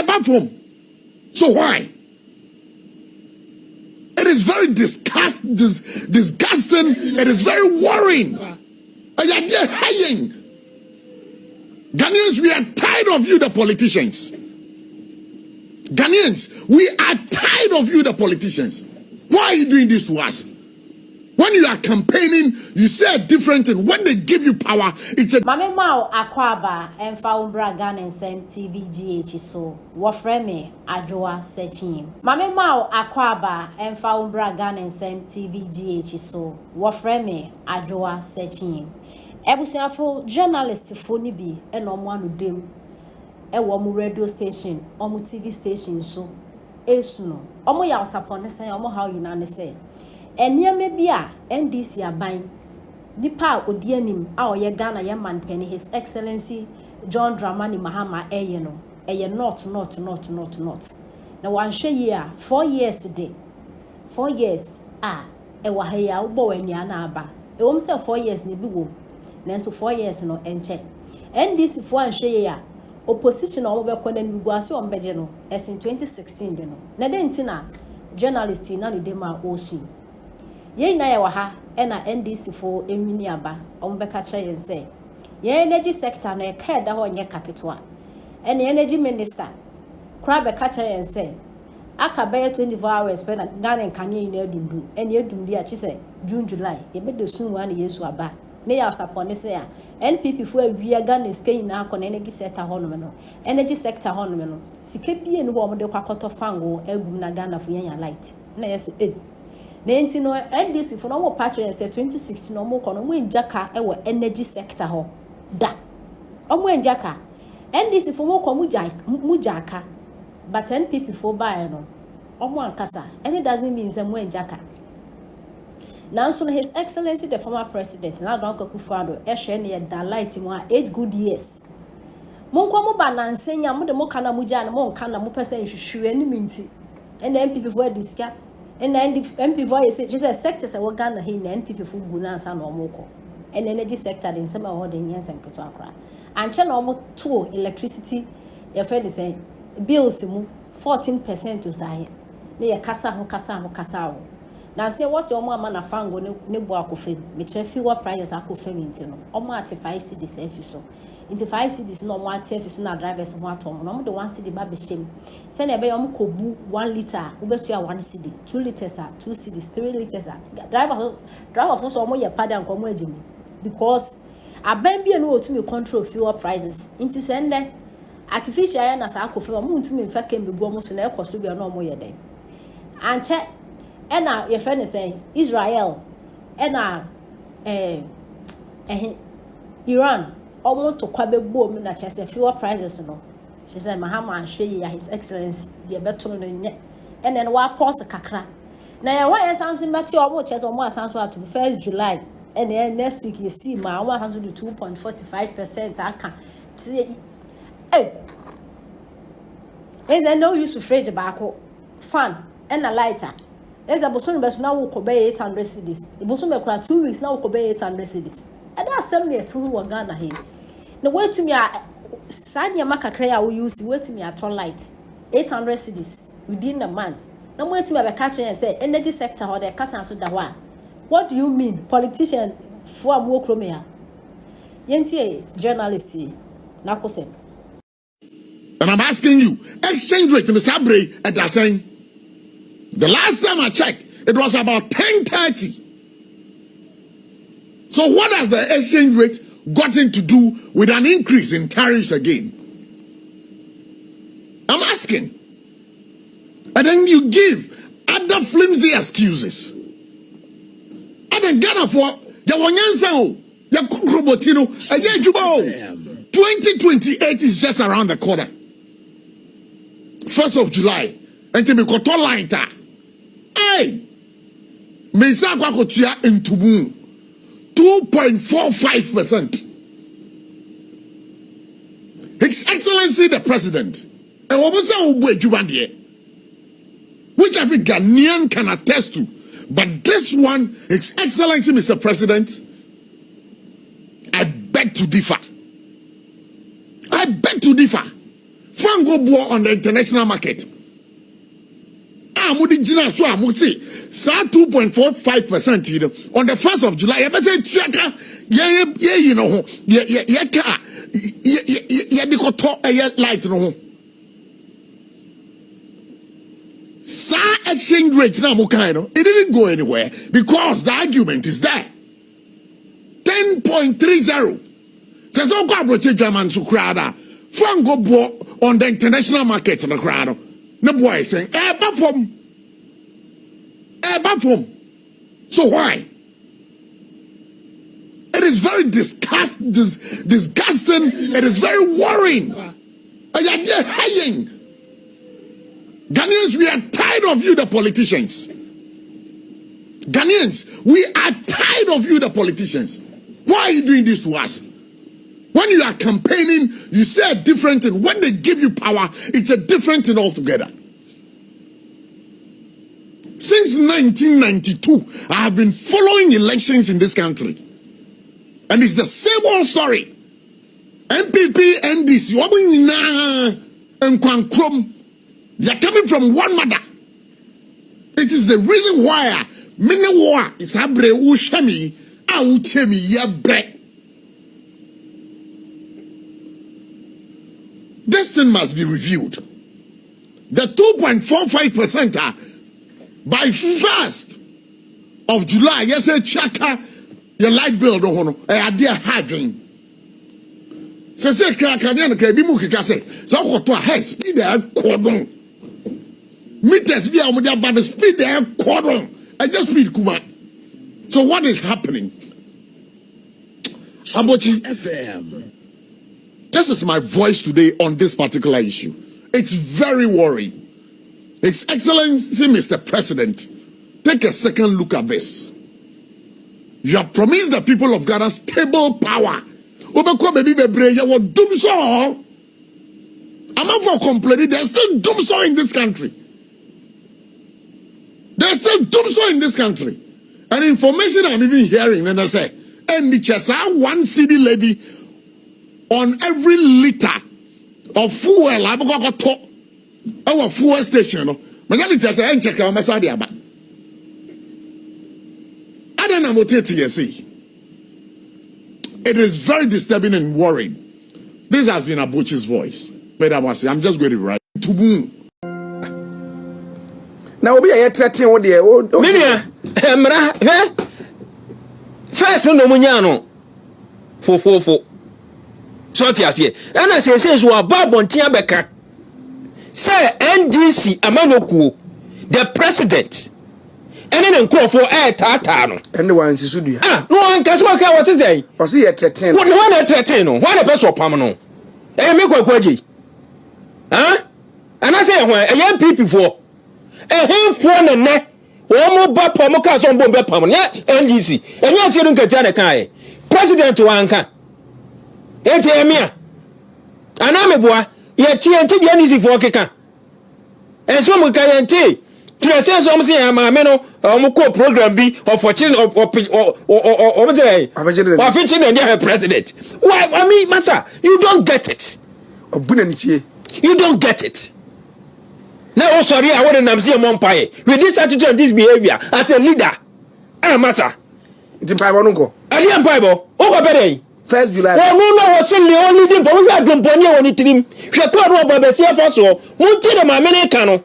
bathroom. So why? It is very disgusting. It is very worrying. Ghanaians, we are tired of you, the politicians. Ghanaians, we are tired of you, the politicians. Why are you doing this to us? When you are campaigning, you say a different thing. When they give you power, it's a... Mame Mao Akwaba and Faumbra Gan and Sam TVGH so Wafreme Adjoa searching. Mame Mao Akwaba and Faumbra Gan and Sam TVGH so Wafreme Adjoa searching. Ebusiafo journalist phone bi e no mo anu dem e wo mu radio station omu TV station so esu no omu ya osapone say omu how you na ne say eniame bi a NDC aban nipa odi anim a oye Ghana ye man pen His Excellency John Dramani Mahama eye no eye not na wan hwe ye a 4 years today 4 years e wa ha ya wo bo wani ana aba e wo say 4 years ne bi wo nanso 4 years no enche NDC fo anhwe ye a opposition o be ko na niguase o mbeje no as in 2016 de no na de ntina journalist na no dem a osu ye na ye wa ha e na NDC fo enwini aba o be ka kire ye say ye energy sector na e ka da ho nye kaketoa e na energy minister kra be ka kire ye say aka be 24 hours pe na Ghana nkanye na adundu e na adundu a chi say June July ye be de sun wa na Yesu aba ne ya sapone say a NPP fo awia Ghana skin na akọ na energy sector hono no energy sector hono no sika bie no wo mo de kwakoto fango agum na Ghana fo yanya light na yes na enti no NDC fo no wo patch say 2016 no mo kono mo njaka e wo energy sector ho da omo njaka NDC fo mo ko mu jaka but NPP fo buy no omo ankasa and it doesn't mean say mo njaka. Now, so His Excellency the former president, now Don Kakufado, Eshene da light mo 8 good years. Mon kwa mo ba na nsenya mo de mo kana mo gya na mo nka na mo pese nhwehwe ani minti. And the NPP for diska. And the NPP for say just a sector say we Ghana he na NPP for gu na ansa na omo ko. And energy sector den sema ho de nyensa nketo akra. Anche na omo to electricity your friend say bills mu 14% to say. Na ye kasa ho. Now say what's your mama na fango ne bo akofem me chefi wa prices akofem nti no omo at 5 cedis efiso into 5 cedis no mo at efiso na drivers ho atom no mo de 1 cedi ba be shem se na be yom kobu 1 liter ubetu ya 1 cedi 2 liters 2 cedis 3 liters driver for so mo ye pada nko mo ajimu because aban bi no otumi control fuel prices into sende artificial ya na sa akofem mo ntumi mfa kembe go mo so na ekoso bi no mo ye den anche ena your friend say Israel ena Iran almost to kwabe boom na chese fuel prices no she said Mahama ahwe ya His Excellency de beto no nye ena no wa pause kakra na ya wa sounds mbati almost chese almost sounds to 1st July and next week you see ma 102.45% aka and no use to fridge back fan and a lighter. There's a boson best now will obey 800 cedis. The boson may cry 2 weeks now will obey 800 cedis. And that's 72 who are Ghana here. The way to me, Sanya Macacrea will use wait to me at all light 800 cedis within a month. No wait to me, I catch and say energy sector or the Cassan Sudawa. What do you mean, politician for more chromia? Yentie journalist, Nakosem. And I'm asking you, exchange rate in the Sabre at that saying. The last time I checked, it was about 10:30. So what has the exchange rate gotten to do with an increase in tariffs again? I'm asking. And then you give other flimsy excuses. And then Ghana for the Wanyansa, the Kukrobotino, 2028 is just around the corner. 1st of July. And to be lighter. Hey, Mesa Kwakotia in Tubu 2.45%. His Excellency the President, and which every Ghanaian can attest to. But this one, His Excellency Mr. President, I beg to differ. Fango boy on the international market. Mudi Jina so amuti sa 2.45% on the 1st of July. You say Tiaka, you know, light no. Sa exchange rate na mukaino. It didn't go anywhere because the argument is there. 10.30. Says go approach German to crowd. Fango boy on the international market na crowd. No boy saying, perform. So why? It is very disgusting. It is very worrying. Ghanaians, we are tired of you, the politicians. Ghanaians, we are tired of you, the politicians. Why are you doing this to us? When you are campaigning, you say a different thing. When they give you power, it's a different thing altogether. Since 1992, I have been following elections in this country. And it's the same old story. MPP, NDC, they are coming from one mother. It is the reason why it's abre ushami auchemi yabre. This thing must be reviewed. The 2.45% are by 1st of July. Yes, chaka your light bill don't know. I dear hydrogen. Say crackan bi mu kika say so to high speed cordon. Meters be amudia but the speed cordon. I just speed kuma. So what is happening? Abochi FM. This is my voice today on this particular issue. It's very worrying. His Excellency, Mr. President, take a second look at this. You have promised the people of Ghana stable power. I'm not for complaining. There's still doomsday in this country. There's still doomsday in this country. And information I'm even hearing, and I say, and the Chesa 1 cedi levy on every liter of fuel. I'm going to talk. Our fuel station, Aden it is very disturbing and worrying. This has been Abuchi's voice. But I'm just going to write to boom. Now we are threatening with the first no munyano 444. So tiasie. And I say so ababon tia beka. Say NDC amanokuo the president ene ne nkofo tata no ene wan sisu dua no an kaso ka what say o say ye threaten no one threaten no one person pam no me kwakwaji and I say ho MPP for hemfo ne ne wo mo ba pam ka so mbom be pam ne NDC enye ase no nkaja ne kan president wanka emia anameboa ye tienti de NDC for keka enso mo kan yenti tire so mo se ya ma me no mo ko program bi of fortune of mo say of fortune and the president. Why I mean massa you don't get it. You don't get it. Now oh sorry I want to see mo mpaye with this attitude and this behavior as a leader. Massa ntimpai bo nko ali mpai bo o ko bere 1st July. Well, no, was only the boy we had been born here on it. She called over the CFO. Munti the mamma cano.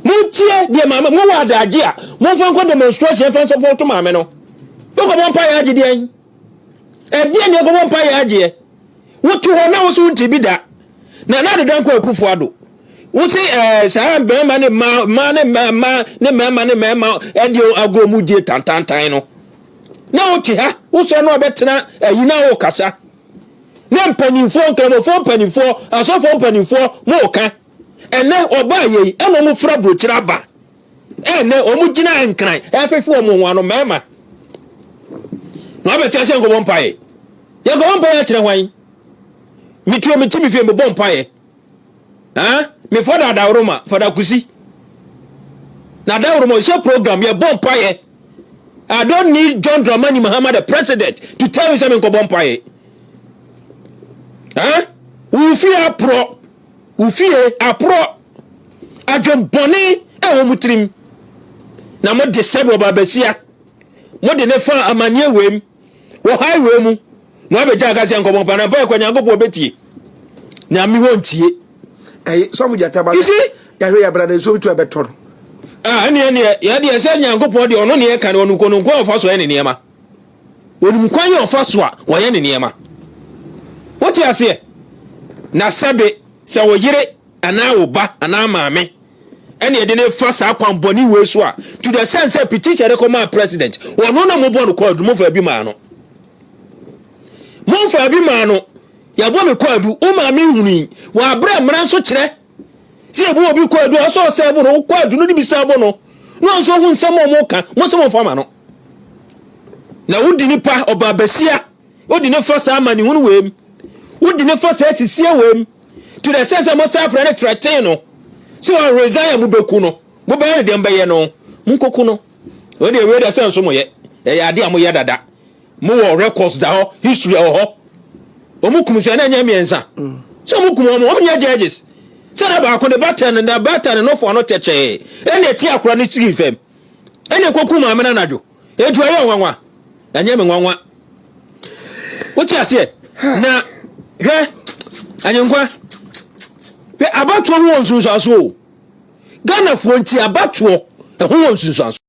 Munti the mamma, more the idea. One for demonstration for support to Mameno. Look at one pie again. And then you go one pie idea. What you are now soon to be that. Now, not the Danko Kufuado. What say, Sam Berman, man, and you are go Mudi Tantantino. No, Tia, who saw no better, you know, Cassa. Then penny 4, penny 4, and so 4 penny 4, more can. And now, or buy ye, and no frabro traba. And now, Omujina and cry, every 4 one of mamma. No, but I say go one pie. You go on pie at wine. Me too, me Timmy film bon pie. Me father da Roma for the Kusi. Now, that Roma is your program, your bon pie. I don't need John Dramani Muhammad, the president, to tell me something about Bompaye. We feel pro. ufie apro adwembone wo mutrim na mo de sebe obabasia mo de ne fa amanye wem wo highway mu na abeja gasia nkomo pa na boy kwanya ngopo betie na mi wontie so fu jataba you see ya hwe ya brother so bitu abetor ene ya de ese nyankopɔ de ono ne ye kan onu kono nko ofa so ye ne niema onum kwan ye ofa so a wo ye ne niema wote ase na sabe se wo yire ana wo ba ana maame ene de ne fa sa kwan boni we so a to the sense petition recommend president wono na mo bonu code mo fa bi ma no mo fa bi ma no ya bo me code o maame hunu wa abra mra so kire si ebu obi code o so se bu no code no bi sa bo no no so hu nsem mo ka mo se mo fa ma no na wudi nipa obabasia wudi ne fa sa mani hunu wem wudi ne fa sa sisia wem to the sense mo sa fra ne threaten no so I resign mu beku no mo ba ne dem baye no mu koku no we dey we dey sense mo ye ya ade am ye dada mo wo records da ho history ho o mu kum se na nya miensa so mu kum mo nya judges so na ba ko ne batan na batan no for no teche ene ti akora ne tigi fam ene koku ma amena najo etu aye nwanwa na nya me nwanwa wo ti ase na hwe anyenkwa we abatuo ho nsunsuaso Ghana fo nti abatuo ho nsunsuaso